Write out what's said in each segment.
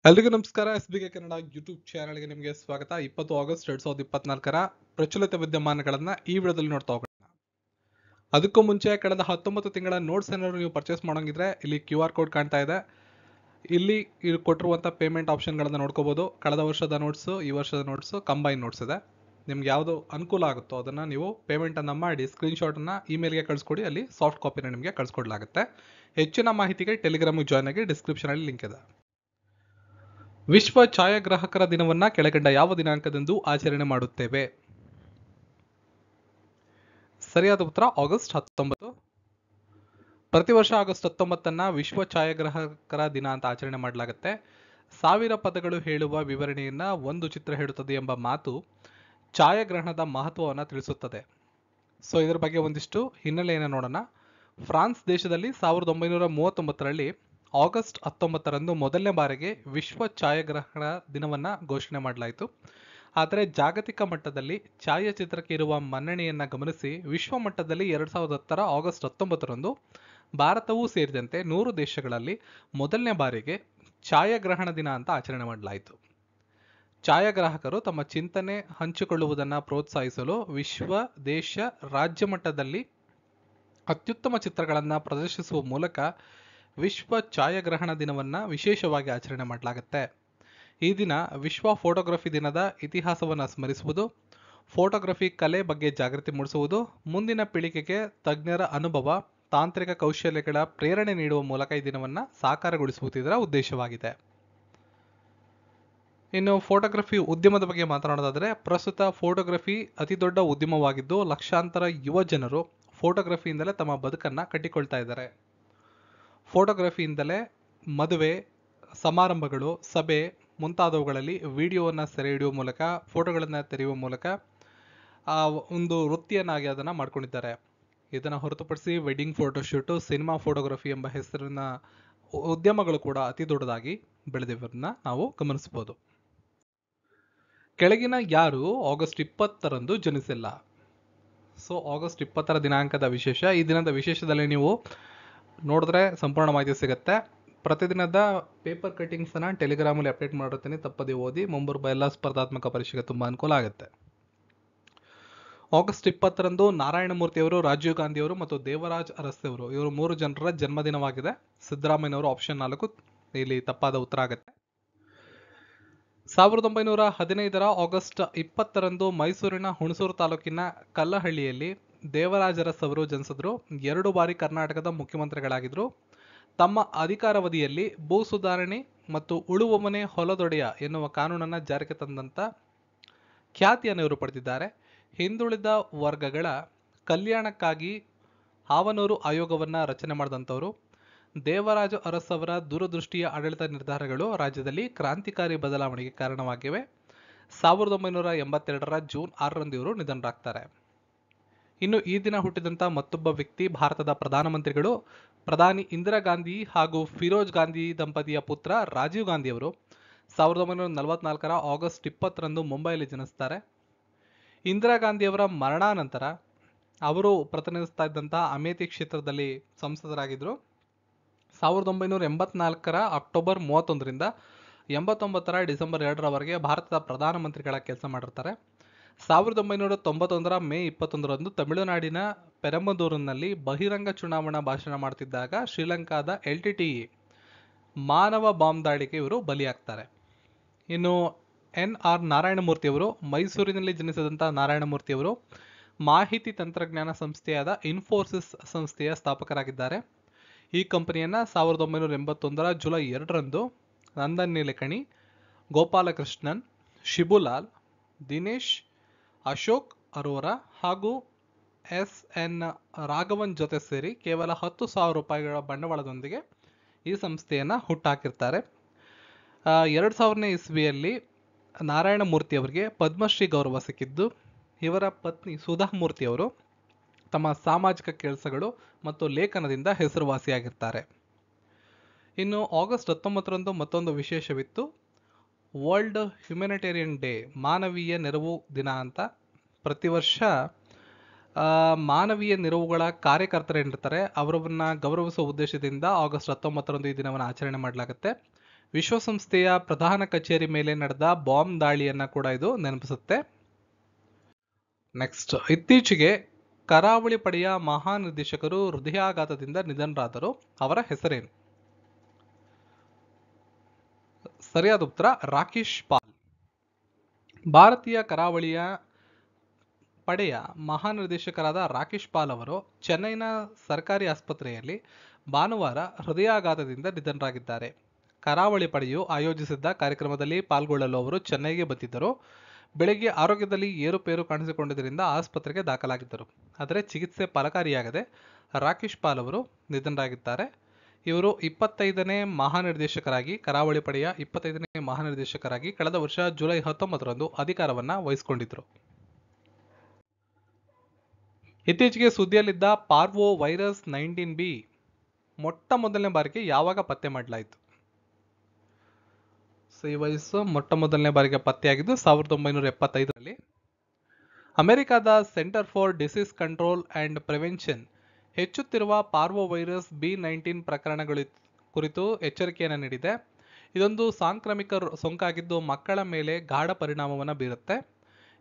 ಎಲ್ರಿಗೂ ನಮಸ್ಕಾರ. SBK Kannada YouTube ಚಾನಲ್ಗೆ ನಿಮಗೆ ಸ್ವಾಗತ. 20 ಆಗಸ್ಟ್ 2024ರ ಪ್ರಚಲಿತ ವಿದ್ಯಮಾನಗಳನ್ನ ಈ ವಿಡಿಯೋದಲ್ಲಿ ನೋಡ್ತಾ ಹೋಗೋಣ. ಅದಕ್ಕೂ ಮುಂಚೆ ಕಳೆದ 19 ತಿಂಗಳ ನೋಟ್ಸ್ ಏನಾದ್ರು ನೀವು ಪರ್ಚೇಸ್ ಮಾಡೋಂಗಿದ್ರೆ ಇಲ್ಲಿ QR ಕೋಡ್ ಕಾಣ್ತಾ ಇದೆ. ಇಲ್ಲಿ ಕೊಟ್ಟಿರುವಂಥ ಪೇಮೆಂಟ್ ಆಪ್ಷನ್ಗಳನ್ನು ನೋಡ್ಕೋಬಹುದು. ಕಳೆದ ವರ್ಷದ ನೋಟ್ಸು, ಈ ವರ್ಷದ ನೋಟ್ಸು, ಕಂಬೈನ್ ನೋಟ್ಸ್ ಇದೆ. ನಿಮ್ಗೆ ಯಾವುದು ಅನುಕೂಲ ಆಗುತ್ತೋ ಅದನ್ನು ನೀವು ಪೇಮೆಂಟನ್ನು ಮಾಡಿ ಸ್ಕ್ರೀನ್ಶಾಟನ್ನು ಇಮೇಲ್ಗೆ ಕಳಿಸ್ಕೊಡಿ. ಅಲ್ಲಿ ಸಾಫ್ಟ್ ಕಾಪಿನ ನಿಮಗೆ ಕಳಿಸ್ಕೊಡ್ಲಾಗುತ್ತೆ. ಹೆಚ್ಚಿನ ಮಾಹಿತಿಗೆ ಟೆಲಿಗ್ರಾಮಿಗೆ ಜಾಯ್ನ್ ಆಗಿ, ಡಿಸ್ಕ್ರಿಪ್ಷನಲ್ಲಿ ಲಿಂಕ್ ಇದೆ. ವಿಶ್ವ ಛಾಯಾಗ್ರಾಹಕರ ದಿನವನ್ನ ಕೆಳಕಂಡ ಯಾವ ದಿನಾಂಕದಂದು ಆಚರಣೆ ಮಾಡುತ್ತೇವೆ? ಸರಿಯಾದ ಉತ್ತರ ಆಗಸ್ಟ್ 19. ಪ್ರತಿ ವರ್ಷ ಆಗಸ್ಟ್ 19 ವಿಶ್ವ ಛಾಯಾಗ್ರಾಹಕರ ದಿನ ಅಂತ ಆಚರಣೆ ಮಾಡಲಾಗುತ್ತೆ. 1000 ಪದಗಳು ಹೇಳುವ ವಿವರಣೆಯನ್ನ ಒಂದು ಚಿತ್ರ ಹೇಳುತ್ತದೆ ಎಂಬ ಮಾತು ಛಾಯಾಗ್ರಹಣದ ಮಹತ್ವವನ್ನು ತಿಳಿಸುತ್ತದೆ. ಸೊ ಇದರ ಬಗ್ಗೆ ಒಂದಿಷ್ಟು ಹಿನ್ನೆಲೆಯನ್ನು ನೋಡೋಣ. ಫ್ರಾನ್ಸ್ ದೇಶದಲ್ಲಿ 1939ರಲ್ಲಿ ಆಗಸ್ಟ್ 19ರಂದು ಮೊದಲನೇ ಬಾರಿಗೆ ವಿಶ್ವ ಛಾಯಾಗ್ರಹಣ ದಿನವನ್ನು ಘೋಷಣೆ ಮಾಡಲಾಯಿತು. ಆದರೆ ಜಾಗತಿಕ ಮಟ್ಟದಲ್ಲಿ ಛಾಯಾಚಿತ್ರಕ್ಕೆ ಇರುವ ಮನ್ನಣೆಯನ್ನು ಗಮನಿಸಿ ವಿಶ್ವ ಮಟ್ಟದಲ್ಲಿ 2010ರ ಆಗಸ್ಟ್ 19ರಂದು ಭಾರತವೂ ಸೇರಿದಂತೆ 100 ದೇಶಗಳಲ್ಲಿ ಮೊದಲನೇ ಬಾರಿಗೆ ಛಾಯಾಗ್ರಹಣ ದಿನ ಅಂತ ಆಚರಣೆ ಮಾಡಲಾಯಿತು. ಛಾಯಾಗ್ರಾಹಕರು ತಮ್ಮ ಚಿಂತನೆ ಹಂಚಿಕೊಳ್ಳುವುದನ್ನು ಪ್ರೋತ್ಸಾಹಿಸಲು ವಿಶ್ವ, ದೇಶ, ರಾಜ್ಯ ಮಟ್ಟದಲ್ಲಿ ಅತ್ಯುತ್ತಮ ಚಿತ್ರಗಳನ್ನು ಪ್ರದರ್ಶಿಸುವ ಮೂಲಕ ವಿಶ್ವ ಛಾಯಾಗ್ರಹಣ ದಿನವನ್ನು ವಿಶೇಷವಾಗಿ ಆಚರಣೆ ಮಾಡಲಾಗುತ್ತೆ. ಈ ದಿನ ವಿಶ್ವ ಫೋಟೋಗ್ರಫಿ ದಿನದ ಇತಿಹಾಸವನ್ನು ಸ್ಮರಿಸುವುದು, ಫೋಟೋಗ್ರಫಿ ಕಲೆ ಬಗ್ಗೆ ಜಾಗೃತಿ ಮೂಡಿಸುವುದು, ಮುಂದಿನ ಪೀಳಿಗೆಗೆ ತಜ್ಞರ ಅನುಭವ, ತಾಂತ್ರಿಕ ಕೌಶಲ್ಯಗಳ ಪ್ರೇರಣೆ ನೀಡುವ ಮೂಲಕ ಈ ದಿನವನ್ನು ಸಾಕಾರಗೊಳಿಸುವುದು ಇದರ ಉದ್ದೇಶವಾಗಿದೆ. ಇನ್ನು ಫೋಟೋಗ್ರಫಿ ಉದ್ಯಮದ ಬಗ್ಗೆ ಮಾತನಾಡೋದಾದರೆ, ಪ್ರಸ್ತುತ ಫೋಟೋಗ್ರಫಿ ಅತಿ ದೊಡ್ಡ ಉದ್ಯಮವಾಗಿದ್ದು ಲಕ್ಷಾಂತರ ಯುವ ಜನರು ಫೋಟೋಗ್ರಫಿಯಿಂದಲೇ ತಮ್ಮ ಬದುಕನ್ನು ಕಟ್ಟಿಕೊಳ್ತಾ ಇದ್ದಾರೆ. ಫೋಟೋಗ್ರಫಿಯಿಂದಲೇ ಮದುವೆ, ಸಮಾರಂಭಗಳು, ಸಭೆ ಮುಂತಾದವುಗಳಲ್ಲಿ ವಿಡಿಯೋವನ್ನು ಸೆರೆ ಹಿಡಿಯುವ ಮೂಲಕ, ಫೋಟೋಗಳನ್ನು ತೆರೆಯುವ ಮೂಲಕ ಒಂದು ವೃತ್ತಿಯನ್ನಾಗಿ ಅದನ್ನು ಮಾಡ್ಕೊಂಡಿದ್ದಾರೆ. ಇದನ್ನು ಹೊರತುಪಡಿಸಿ ವೆಡ್ಡಿಂಗ್ ಫೋಟೋಶೂಟು, ಸಿನಿಮಾ ಫೋಟೋಗ್ರಫಿ ಎಂಬ ಹೆಸರಿನ ಉದ್ಯಮಗಳು ಕೂಡ ಅತಿ ದೊಡ್ಡದಾಗಿ ಬೆಳೆದಿರೋದನ್ನ ನಾವು ಗಮನಿಸಬಹುದು. ಕೆಳಗಿನ ಯಾರು ಆಗಸ್ಟ್ 20ರಂದು ಜನಿಸಿಲ್ಲ? ಸೊ ಆಗಸ್ಟ್ 20ರ ದಿನಾಂಕದ ವಿಶೇಷ. ಈ ದಿನದ ವಿಶೇಷದಲ್ಲಿ ನೀವು ನೋಡಿದ್ರೆ ಸಂಪೂರ್ಣ ಮಾಹಿತಿ ಸಿಗುತ್ತೆ. ಪ್ರತಿದಿನದ ಪೇಪರ್ ಕಟ್ಟಿಂಗ್ಸನ್ನು ಟೆಲಿಗ್ರಾಮಲ್ಲಿ ಅಪ್ಡೇಟ್ ಮಾಡಿರ್ತೀನಿ, ತಪ್ಪದೆ ಓದಿ. ಮುಂಬರುವ ಎಲ್ಲ ಸ್ಪರ್ಧಾತ್ಮಕ ಪರೀಕ್ಷೆಗೆ ತುಂಬ ಅನುಕೂಲ ಆಗುತ್ತೆ. ಆಗಸ್ಟ್ 20ರಂದು ನಾರಾಯಣಮೂರ್ತಿಯವರು, ರಾಜೀವ್ ಗಾಂಧಿಯವರು ಮತ್ತು ದೇವರಾಜ್ ಅರಸು ಇವರು 3 ಜನರ ಜನ್ಮದಿನವಾಗಿದೆ. ಸಿದ್ದರಾಮಯ್ಯನವರು ಆಪ್ಷನ್ 4 ಇಲ್ಲಿ ತಪ್ಪಾದ ಉತ್ತರ ಆಗುತ್ತೆ. 1915ರ ಆಗಸ್ಟ್ 20ರಂದು ಮೈಸೂರಿನ ಹುಣಸೂರು ತಾಲೂಕಿನ ಕಲ್ಲಹಳ್ಳಿಯಲ್ಲಿ ದೇವರಾಜ ಅರಸು ಅವರು ಜನಿಸಿದ್ರು. 2 ಬಾರಿ ಕರ್ನಾಟಕದ ಮುಖ್ಯಮಂತ್ರಿಗಳಾಗಿದ್ದರು. ತಮ್ಮ ಅಧಿಕಾರಾವಧಿಯಲ್ಲಿ ಭೂ ಸುಧಾರಣೆ ಮತ್ತು ಉಳುವವನೇ ಹೊಲದೊಡೆಯ ಎನ್ನುವ ಕಾನೂನನ್ನು ಜಾರಿಗೆ ತಂದಂಥ ಖ್ಯಾತಿಯನ್ನು ಇವರು ಪಡೆದಿದ್ದಾರೆ. ಹಿಂದುಳಿದ ವರ್ಗಗಳ ಕಲ್ಯಾಣಕ್ಕಾಗಿ ಹಾವನೂರು ಆಯೋಗವನ್ನು ರಚನೆ ಮಾಡಿದಂಥವರು. ದೇವರಾಜ ಅರಸು ಅವರ ದೂರದೃಷ್ಟಿಯ ಆಡಳಿತ ನಿರ್ಧಾರಗಳು ರಾಜ್ಯದಲ್ಲಿ ಕ್ರಾಂತಿಕಾರಿ ಬದಲಾವಣೆಗೆ ಕಾರಣವಾಗಿವೆ. 1982ರ ಜೂನ್ 6ರಂದು ಇವರು ನಿಧನರಾಗ್ತಾರೆ. ಇನ್ನು ಈ ದಿನ ಹುಟ್ಟಿದಂಥ ಮತ್ತೊಬ್ಬ ವ್ಯಕ್ತಿ ಭಾರತದ ಪ್ರಧಾನಮಂತ್ರಿಗಳು. ಪ್ರಧಾನಿ ಇಂದಿರಾ ಗಾಂಧಿ ಹಾಗೂ ಫಿರೋಜ್ ಗಾಂಧಿ ದಂಪತಿಯ ಪುತ್ರ ರಾಜೀವ್ ಗಾಂಧಿ ಅವರು 1944ರ ಆಗಸ್ಟ್ 20ರಂದು ಮುಂಬೈಯಲ್ಲಿ ಜನಿಸ್ತಾರೆ. ಇಂದಿರಾ ಗಾಂಧಿಯವರ ಮರಣಾನಂತರ ಅವರು ಪ್ರತಿನಿಧಿಸ್ತಾ ಇದ್ದಂತಹ ಅಮೇಥಿ ಕ್ಷೇತ್ರದಲ್ಲಿ ಸಂಸದರಾಗಿದ್ದರು. 1984ರ ಅಕ್ಟೋಬರ್ 31ರಿಂದ 89ರ ಡಿಸೆಂಬರ್ 2ರವರೆಗೆ ಭಾರತದ ಪ್ರಧಾನಮಂತ್ರಿಗಳ ಕೆಲಸ ಮಾಡಿರ್ತಾರೆ. 1991ರ ಮೇ 21ರಂದು ತಮಿಳುನಾಡಿನ ಪೆರಂಬದೂರಿನಲ್ಲಿ ಬಹಿರಂಗ ಚುನಾವಣಾ ಭಾಷಣ ಮಾಡ್ತಿದ್ದಾಗ ಶ್ರೀಲಂಕಾದ LTTE ಮಾನವ ಬಾಂಬ್ ದಾಳಿಗೆ ಇವರು ಬಲಿಯಾಗ್ತಾರೆ. ಇನ್ನು NR ನಾರಾಯಣಮೂರ್ತಿಯವರು, ಮೈಸೂರಿನಲ್ಲಿ ಜನಿಸಿದಂಥ ನಾರಾಯಣಮೂರ್ತಿಯವರು ಮಾಹಿತಿ ತಂತ್ರಜ್ಞಾನ ಸಂಸ್ಥೆಯಾದ ಇನ್ಫೋಸಿಸ್ ಸಂಸ್ಥೆಯ ಸ್ಥಾಪಕರಾಗಿದ್ದಾರೆ. ಈ ಕಂಪನಿಯನ್ನು 1981ರ ಜುಲೈ 2ರಂದು ನಂದನ್ ನೀಲಕಣಿ, ಗೋಪಾಲಕೃಷ್ಣನ್, ಶಿಬುಲಾಲ್, ದಿನೇಶ್, ಅಶೋಕ್ ಅರೋರಾ ಹಾಗೂ SN ರಾಘವನ್ ಜೊತೆ ಸೇರಿ ಕೇವಲ 10,000 ರೂಪಾಯಿಗಳ ಬಂಡವಾಳದೊಂದಿಗೆ ಈ ಸಂಸ್ಥೆಯನ್ನು ಹುಟ್ಟಾಕಿರ್ತಾರೆ. 2000ನೇ ಇಸ್ವಿಯಲ್ಲಿ ನಾರಾಯಣಮೂರ್ತಿಯವರಿಗೆ ಪದ್ಮಶ್ರೀ ಗೌರವ ಸಿಕ್ಕಿದ್ದು. ಇವರ ಪತ್ನಿ ಸುಧಾಮೂರ್ತಿಯವರು ತಮ್ಮ ಸಾಮಾಜಿಕ ಕೆಲಸಗಳು ಮತ್ತು ಲೇಖನದಿಂದ ಹೆಸರುವಾಸಿಯಾಗಿರ್ತಾರೆ. ಇನ್ನು ಆಗಸ್ಟ್ 19ರಂದು ಮತ್ತೊಂದು ವಿಶೇಷವಿತ್ತು. ವರ್ಲ್ಡ್ ಹ್ಯುಮ್ಯಾನಿಟೇರಿಯನ್ ಡೇ, ಮಾನವೀಯ ನೆರವು ದಿನ ಅಂತ. ಪ್ರತಿ ವರ್ಷ ಮಾನವೀಯ ನೆರವುಗಳ ಕಾರ್ಯಕರ್ತರೇನಿರ್ತಾರೆ ಅವರನ್ನ ಗೌರವಿಸುವ ಉದ್ದೇಶದಿಂದ ಆಗಸ್ಟ್ 19ರಂದು ಈ ದಿನವನ್ನು ಆಚರಣೆ ಮಾಡಲಾಗುತ್ತೆ. ವಿಶ್ವಸಂಸ್ಥೆಯ ಪ್ರಧಾನ ಕಚೇರಿ ಮೇಲೆ ನಡೆದ ಬಾಂಬ್ ದಾಳಿಯನ್ನ ಕೂಡ ಇದು ನೆನಪಿಸುತ್ತೆ. ನೆಕ್ಸ್ಟ್, ಇತ್ತೀಚೆಗೆ ಕರಾವಳಿ ಪಡೆಯ ಮಹಾನಿರ್ದೇಶಕರು ಹೃದಯಾಘಾತದಿಂದ ನಿಧನರಾದರು. ಅವರ ಹೆಸರೇನು? ಸರಿಯಾದ ಉತ್ತರ ರಾಕೇಶ್ ಪಾಲ್. ಭಾರತೀಯ ಕರಾವಳಿಯ ಪಡೆಯ ಮಹಾನಿರ್ದೇಶಕರಾದ ರಾಕೇಶ್ ಪಾಲ್ ಅವರು ಚೆನ್ನೈನ ಸರ್ಕಾರಿ ಆಸ್ಪತ್ರೆಯಲ್ಲಿ ಭಾನುವಾರ ಹೃದಯಾಘಾತದಿಂದ ನಿಧನರಾಗಿದ್ದಾರೆ. ಕರಾವಳಿ ಪಡೆಯು ಆಯೋಜಿಸಿದ್ದ ಕಾರ್ಯಕ್ರಮದಲ್ಲಿ ಪಾಲ್ಗೊಳ್ಳಲು ಅವರು ಚೆನ್ನೈಗೆ ಬಂದಿದ್ದರು. ಬೆಳಗ್ಗೆ ಆರೋಗ್ಯದಲ್ಲಿ ಏರುಪೇರು ಕಾಣಿಸಿಕೊಂಡಿದ್ದರಿಂದ ಆಸ್ಪತ್ರೆಗೆ ದಾಖಲಾಗಿದ್ದರು. ಆದರೆ ಚಿಕಿತ್ಸೆ ಫಲಕಾರಿಯಾಗದೆ ರಾಕೇಶ್ ಪಾಲ್ ಅವರು ನಿಧನರಾಗಿದ್ದಾರೆ. ಇವರು 25ನೇ ಮಹಾನಿರ್ದೇಶಕರಾಗಿ ಕರಾವಳಿ ಪಡೆಯ 25ನೇ ಮಹಾನಿರ್ದೇಶಕರಾಗಿ ಕಳೆದ ವರ್ಷ ಜುಲೈ 19ರಂದು ಅಧಿಕಾರವನ್ನ ವಹಿಸಿಕೊಂಡಿದ್ದರು. ಇತ್ತೀಚೆಗೆ ಸುದ್ದಿಯಲ್ಲಿದ್ದ ಪಾರ್ವೋ ವೈರಸ್ 19B ಮೊಟ್ಟ ಮೊದಲನೇ ಬಾರಿಗೆ ಯಾವಾಗ ಪತ್ತೆ ಮಾಡಲಾಯಿತು? ಈ ವೈರಸ್ ಮೊಟ್ಟ ಮೊದಲನೇ ಬಾರಿಗೆ ಪತ್ತೆಯಾಗಿದ್ದು 1975ರಲ್ಲಿ. ಅಮೆರಿಕದ centre for disease control and prevention ಹೆಚ್ಚುತ್ತಿರುವ ಪಾರ್ವೋ ವೈರಸ್ B19 ಪ್ರಕರಣಗಳ ಕುರಿತು ಎಚ್ಚರಿಕೆಯನ್ನು ನೀಡಿದೆ. ಇದೊಂದು ಸಾಂಕ್ರಾಮಿಕ ಸೋಂಕಾಗಿದ್ದು ಮಕ್ಕಳ ಮೇಲೆ ಗಾಢ ಪರಿಣಾಮವನ್ನು ಬೀರುತ್ತೆ.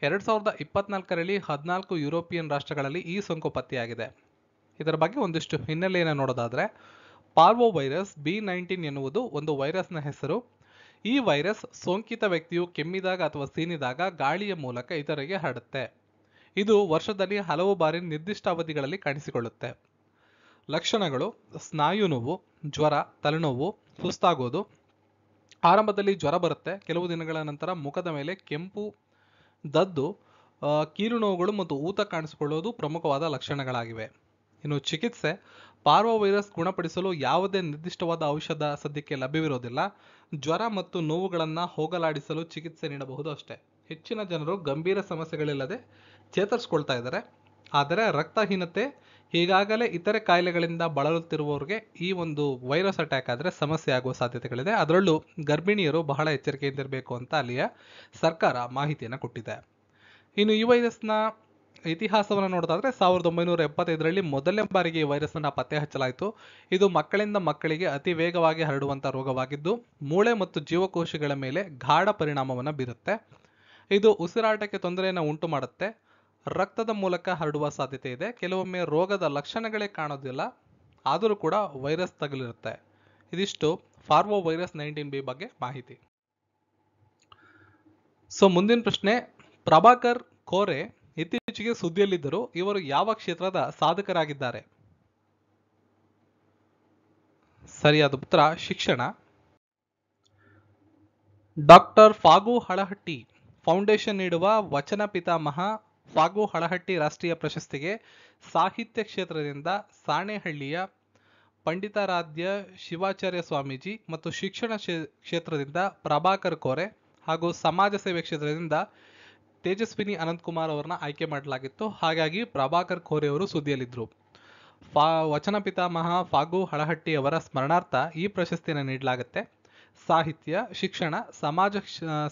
2024ರಲ್ಲಿ 14 ಯುರೋಪಿಯನ್ ರಾಷ್ಟ್ರಗಳಲ್ಲಿ ಈ ಸೋಂಕು ಪತ್ತೆಯಾಗಿದೆ. ಇದರ ಬಗ್ಗೆ ಒಂದಿಷ್ಟು ಹಿನ್ನೆಲೆಯನ್ನು ನೋಡೋದಾದ್ರೆ, ಪಾರ್ವೋ ವೈರಸ್ B19 ಎನ್ನುವುದು ಒಂದು ವೈರಸ್ನ ಹೆಸರು. ಈ ವೈರಸ್ ಸೋಂಕಿತ ವ್ಯಕ್ತಿಯು ಕೆಮ್ಮಿದಾಗ ಅಥವಾ ಸೀನಿದಾಗ ಗಾಳಿಯ ಮೂಲಕ ಇತರರಿಗೆ ಹರಡುತ್ತೆ. ಇದು ವರ್ಷದಲ್ಲಿ ಹಲವು ಬಾರಿ ನಿರ್ದಿಷ್ಟ ಅವಧಿಗಳಲ್ಲಿ ಕಾಣಿಸಿಕೊಳ್ಳುತ್ತೆ. ಲಕ್ಷಣಗಳು: ಸ್ನಾಯು ನೋವು, ಜ್ವರ, ತಲೆನೋವು, ಸುಸ್ತಾಗೋದು. ಆರಂಭದಲ್ಲಿ ಜ್ವರ ಬರುತ್ತೆ. ಕೆಲವು ದಿನಗಳ ನಂತರ ಮುಖದ ಮೇಲೆ ಕೆಂಪು, ದದ್ದು, ಕೀಲು ನೋವುಗಳು ಮತ್ತು ಊತ ಕಾಣಿಸಿಕೊಳ್ಳುವುದು ಪ್ರಮುಖವಾದ ಲಕ್ಷಣಗಳಾಗಿವೆ. ಇನ್ನು ಚಿಕಿತ್ಸೆ: ಪಾರ್ವೋ ವೈರಸ್ ಗುಣಪಡಿಸಲು ಯಾವುದೇ ನಿರ್ದಿಷ್ಟವಾದ ಔಷಧ ಸದ್ಯಕ್ಕೆ ಲಭ್ಯವಿರೋದಿಲ್ಲ. ಜ್ವರ ಮತ್ತು ನೋವುಗಳನ್ನು ಹೋಗಲಾಡಿಸಲು ಚಿಕಿತ್ಸೆ ನೀಡಬಹುದು ಅಷ್ಟೇ. ಹೆಚ್ಚಿನ ಜನರು ಗಂಭೀರ ಸಮಸ್ಯೆಗಳಿಲ್ಲದೆ ಚೇತರಿಸಿಕೊಳ್ತಾ ಇದ್ದಾರೆ. ಆದರೆ ರಕ್ತಹೀನತೆ, ಈಗಾಗಲೇ ಇತರೆ ಕಾಯಿಲೆಗಳಿಂದ ಬಳಲುತ್ತಿರುವವರಿಗೆ ಈ ಒಂದು ವೈರಸ್ ಅಟ್ಯಾಕ್ ಆದರೆ ಸಮಸ್ಯೆ ಆಗುವ ಸಾಧ್ಯತೆಗಳಿದೆ. ಅದರಲ್ಲೂ ಗರ್ಭಿಣಿಯರು ಬಹಳ ಎಚ್ಚರಿಕೆಯಿಂದಿರಬೇಕು ಅಂತ ಅಲ್ಲಿಯ ಸರ್ಕಾರ ಮಾಹಿತಿಯನ್ನು ಕೊಟ್ಟಿದೆ. ಇನ್ನು ಈ ವೈರಸ್ನ ಇತಿಹಾಸವನ್ನು ನೋಡೋದಾದ್ರೆ 1975ರಲ್ಲಿ ಮೊದಲನೇ ಬಾರಿಗೆ ಈ ವೈರಸ್ ಅನ್ನು ಪತ್ತೆ ಹಚ್ಚಲಾಯಿತು. ಇದು ಮಕ್ಕಳಿಂದ ಮಕ್ಕಳಿಗೆ ಅತಿ ವೇಗವಾಗಿ ಹರಡುವಂತಹ ರೋಗವಾಗಿದ್ದು ಮೂಳೆ ಮತ್ತು ಜೀವಕೋಶಗಳ ಮೇಲೆ ಗಾಢ ಪರಿಣಾಮವನ್ನು ಬೀರುತ್ತೆ. ಇದು ಉಸಿರಾಟಕ್ಕೆ ತೊಂದರೆಯನ್ನು ಉಂಟು ಮಾಡುತ್ತೆ. ರಕ್ತದ ಮೂಲಕ ಹರಡುವ ಸಾಧ್ಯತೆ ಇದೆ. ಕೆಲವೊಮ್ಮೆ ರೋಗದ ಲಕ್ಷಣಗಳೇ ಕಾಣೋದಿಲ್ಲ, ಆದರೂ ಕೂಡ ವೈರಸ್ ತಗುಲಿರುತ್ತೆ. ಇದಿಷ್ಟು ಪಾರ್ವೋ ವೈರಸ್ 19B ಬಗ್ಗೆ ಮಾಹಿತಿ. ಮುಂದಿನ ಪ್ರಶ್ನೆ, ಪ್ರಭಾಕರ್ ಕೋರೆ ಇತ್ತೀಚೆಗೆ ಸುದ್ದಿಯಲ್ಲಿದ್ದರು. ಇವರು ಯಾವ ಕ್ಷೇತ್ರದ ಸಾಧಕರಾಗಿದ್ದಾರೆ? ಸರಿಯಾದ ಉತ್ತರ ಶಿಕ್ಷಣ. ಡಾಕ್ಟರ್ ಫಾಗು ಹಳಹಟ್ಟಿ ಫೌಂಡೇಶನ್ ನೀಡುವ ವಚನ ಪಿತಾಮಹ ಫಾಗು ಹಳಹಟ್ಟಿ ರಾಷ್ಟ್ರೀಯ ಪ್ರಶಸ್ತಿಗೆ ಸಾಹಿತ್ಯ ಕ್ಷೇತ್ರದಿಂದ ಸಾಣೆಹಳ್ಳಿಯ ಪಂಡಿತಾರಾಧ್ಯ ಶಿವಾಚಾರ್ಯ ಸ್ವಾಮೀಜಿ ಮತ್ತು ಶಿಕ್ಷಣ ಕ್ಷೇತ್ರದಿಂದ ಪ್ರಭಾಕರ್ ಕೋರೆ ಹಾಗೂ ಸಮಾಜ ಸೇವೆ ಕ್ಷೇತ್ರದಿಂದ ತೇಜಸ್ವಿನಿ ಅನಂತಕುಮಾರ್ ಅವರನ್ನ ಆಯ್ಕೆ ಮಾಡಲಾಗಿತ್ತು. ಹಾಗಾಗಿ ಪ್ರಭಾಕರ್ ಕೋರೆ ಅವರು ಸುದ್ದಿಯಲ್ಲಿದ್ದರು. ವಚನ ಪಿತಾಮಹ ಫಾಗು ಹಳಹಟ್ಟಿ ಅವರ ಸ್ಮರಣಾರ್ಥ ಈ ಪ್ರಶಸ್ತಿಯನ್ನು ನೀಡಲಾಗುತ್ತೆ. ಸಾಹಿತ್ಯ, ಶಿಕ್ಷಣ, ಸಮಾಜ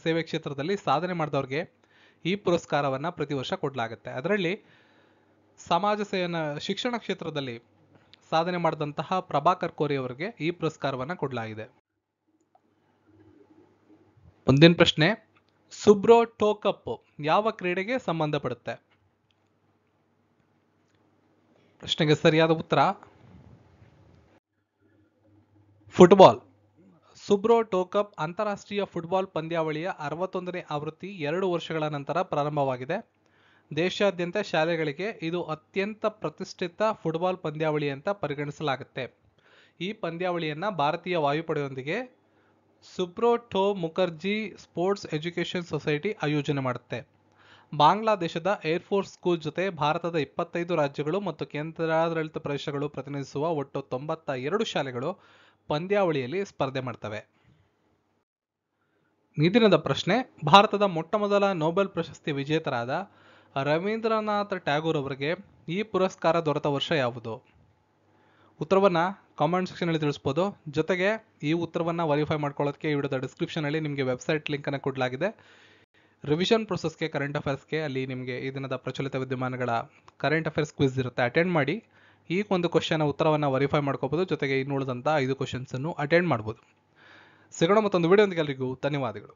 ಸೇವೆ ಕ್ಷೇತ್ರದಲ್ಲಿ ಸಾಧನೆ ಮಾಡಿದವ್ರಿಗೆ ಈ ಪುರಸ್ಕಾರವನ್ನು ಪ್ರತಿ ವರ್ಷ ಕೊಡಲಾಗುತ್ತೆ. ಅದರಲ್ಲಿ ಸಮಾಜ ಶಿಕ್ಷಣ ಕ್ಷೇತ್ರದಲ್ಲಿ ಸಾಧನೆ ಮಾಡಿದಂತಹ ಪ್ರಭಾಕರ್ ಕೋರೆ ಅವರಿಗೆ ಈ ಪುರಸ್ಕಾರವನ್ನು ಕೊಡಲಾಗಿದೆ. ಮುಂದಿನ ಪ್ರಶ್ನೆ, ಸುಬ್ರೋ ಟೋ ಕಪ್ ಯಾವ ಕ್ರೀಡೆಗೆ ಸಂಬಂಧಪಡುತ್ತೆ? ಪ್ರಶ್ನೆಗೆ ಸರಿಯಾದ ಉತ್ತರ ಫುಟ್ಬಾಲ್. ಸುಬ್ರೋ ಟೋ ಕಪ್ ಅಂತಾರಾಷ್ಟ್ರೀಯ ಫುಟ್ಬಾಲ್ ಪಂದ್ಯಾವಳಿಯ 61ನೇ ಆವೃತ್ತಿ 2 ವರ್ಷಗಳ ನಂತರ ಪ್ರಾರಂಭವಾಗಿದೆ. ದೇಶಾದ್ಯಂತ ಶಾಲೆಗಳಿಗೆ ಇದು ಅತ್ಯಂತ ಪ್ರತಿಷ್ಠಿತ ಫುಟ್ಬಾಲ್ ಪಂದ್ಯಾವಳಿ ಅಂತ ಪರಿಗಣಿಸಲಾಗುತ್ತೆ. ಈ ಪಂದ್ಯಾವಳಿಯನ್ನ ಭಾರತೀಯ ವಾಯುಪಡೆಯೊಂದಿಗೆ ಸುಬ್ರೋ ಟೋ ಮುಖರ್ಜಿ ಸ್ಪೋರ್ಟ್ಸ್ ಎಜುಕೇಷನ್ ಸೊಸೈಟಿ ಆಯೋಜನೆ ಮಾಡುತ್ತೆ. ಬಾಂಗ್ಲಾದೇಶದ ಏರ್ಫೋರ್ಸ್ ಸ್ಕೂಲ್ ಜೊತೆ ಭಾರತದ 25 ರಾಜ್ಯಗಳು ಮತ್ತು ಕೇಂದ್ರಾಡಳಿತ ಪ್ರದೇಶಗಳು ಪ್ರತಿನಿಧಿಸುವ ಒಟ್ಟು 92 ಶಾಲೆಗಳು ಪಂದ್ಯಾವಳಿಯಲ್ಲಿ ಸ್ಪರ್ಧೆ ಮಾಡ್ತವೆ. ಈ ದಿನದ ಪ್ರಶ್ನೆ, ಭಾರತದ ಮೊಟ್ಟಮೊದಲ ನೊಬೆಲ್ ಪ್ರಶಸ್ತಿ ವಿಜೇತರಾದ ರವೀಂದ್ರನಾಥ್ ಟ್ಯಾಗೋರ್ ಅವರಿಗೆ ಈ ಪುರಸ್ಕಾರ ದೊರೆತ ವರ್ಷ ಯಾವುದು? ಉತ್ತರವನ್ನ ಕಾಮೆಂಟ್ ಸೆಕ್ಷನ್ ಅಲ್ಲಿ ತಿಳಿಸಬಹುದು. ಜೊತೆಗೆ ಈ ಉತ್ತರವನ್ನ ವೆರಿಫೈ ಮಾಡ್ಕೊಳ್ಳೋದಕ್ಕೆ ಈ ವಿಡಿಯೋದ ಡಿಸ್ಕ್ರಿಪ್ಷನ್ ಅಲ್ಲಿ ನಿಮಗೆ ವೆಬ್ಸೈಟ್ ಲಿಂಕ್ ಅನ್ನು ಕೊಡಲಾಗಿದೆ. ರಿವಿಷನ್ ಪ್ರೊಸೆಸ್ಗೆ, ಕರೆಂಟ್ ಅಫೇರ್ಸ್ಗೆ ಅಲ್ಲಿ ನಿಮಗೆ ಈ ದಿನದ ಪ್ರಚಲಿತ ವಿದ್ಯಮಾನಗಳ ಕರೆಂಟ್ ಅಫೇರ್ಸ್ ಕ್ವಿಜ್ ಇರುತ್ತೆ, ಅಟೆಂಡ್ ಮಾಡಿ ಈ ಒಂದು ಕ್ವಶನ್ ಉತ್ತರವನ್ನು ವೆರಿಫೈ ಮಾಡ್ಕೋಬಹುದು. ಜೊತೆಗೆ ಇನ್ನುಳಿದಂಥ 5 ಕ್ವಶನ್ಸ್ ಅನ್ನು ಅಟೆಂಡ್ ಮಾಡ್ಬೋದು. ಸಿಗೋಣ ಮತ್ತೊಂದು ವಿಡಿಯೋ ಎಲ್ರಿಗೂ ಧನ್ಯವಾದಗಳು.